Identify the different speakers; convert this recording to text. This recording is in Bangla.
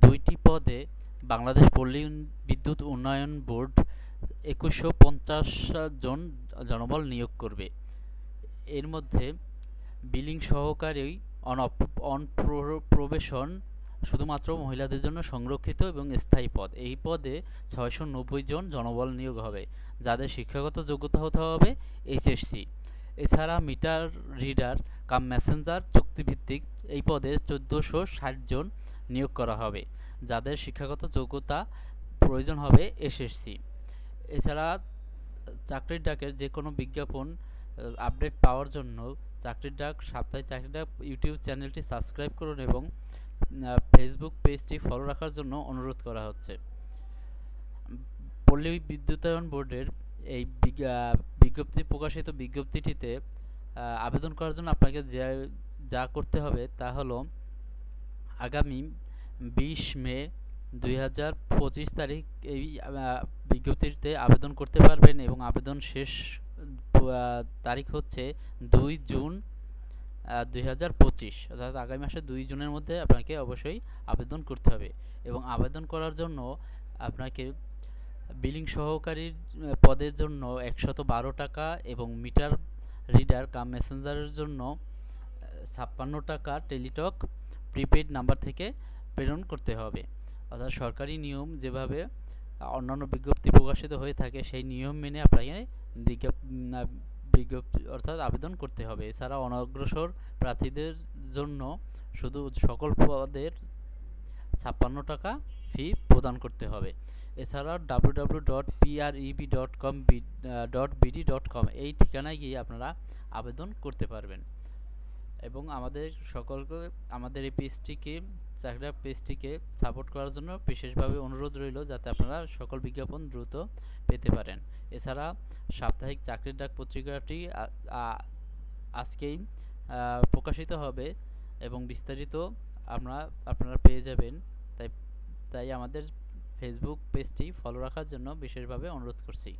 Speaker 1: 2টি পদে বাংলাদেশ পল্লী বিদ্যুৎ উন্নয়ন বোর্ড 2150 জন জনবল নিয়োগ করবে। এর মধ্যে বিলিং সহকারী অনপ্রবেশন শুধুমাত্র মহিলাদের জন্য সংরক্ষিত এবং স্থায়ী পদ। এই পদে 690 জন জনবল নিয়োগ হবে, যাদের শিক্ষাগত যোগ্যতা হতে হবে এইচএসসি। এছাড়া মিটার রিডার কাম মেসেঞ্জার চুক্তিভিত্তিক এই পদে 1460 জন নিয়োগ করা হবে, যাদের শিক্ষাগত যোগ্যতা প্রয়োজন হবে এসএসসি। এছাড়া চাকরির ডাকের যে কোনো বিজ্ঞাপন আপডেট পাওয়ার জন্য চাকরির ডাক সাপ্তাহিক চাকরির ডাক ইউটিউব চ্যানেলটি সাবস্ক্রাইব করুন এবং ফেসবুক পেজটি ফলো রাখার জন্য অনুরোধ করা হচ্ছে। পল্লী বিদ্যুতায়ন বোর্ডের এই প্রকাশিত বিজ্ঞপ্তিটিতে আবেদন করার জন্য আপনাকে যা করতে হবে তা হলো আগামী 20 মে 2025 তারিখ এই বিজ্ঞপ্তিতে আবেদন করতে পারবেন এবং আবেদন শেষ তারিখ হচ্ছে 2 জুন 2025, অর্থাৎ আগামী মাসের 2 জুনের মধ্যে আপনাকে অবশ্যই আবেদন করতে হবে। এবং আবেদন করার জন্য আপনাকে বিলিং সহকারীর পদের জন্য 112 টাকা এবং মিটার রিডার কাম মেসেঞ্জারের জন্য 56 টাকা টেলিটক প্রিপেইড নাম্বার থেকে প্রেরণ করতে হবে। অর্থাৎ সরকারি নিয়ম যেভাবে অন্যান্য বিজ্ঞপ্তি প্রকাশিত হয়ে থাকে সেই নিয়ম মেনে আপনাকে বিজ্ঞপ্তি অর্থাৎ আবেদন করতে হবে। এছাড়া অনগ্রসর প্রার্থীদের জন্য শুধু সকল পদের 56 টাকা ফি প্রদান করতে হবে। এছাড়া www.preb.com.bd.com এই ঠিকানায় গিয়ে আপনারা আবেদন করতে পারবেন। এবং আমাদের এই পেজটিকে চাকরির পেজটিকে সাপোর্ট করার জন্য বিশেষভাবে অনুরোধ রইল, যাতে আপনারা সকল বিজ্ঞাপন দ্রুত পেতে পারেন। এছাড়া সাপ্তাহিক চাকরির ডাক পত্রিকাটি আজকেই প্রকাশিত হবে এবং বিস্তারিত আপনারা পেয়ে যাবেন। তাই আমাদের ফেসবুক পেজটি ফলো রাখার জন্য বিশেষভাবে অনুরোধ করছি।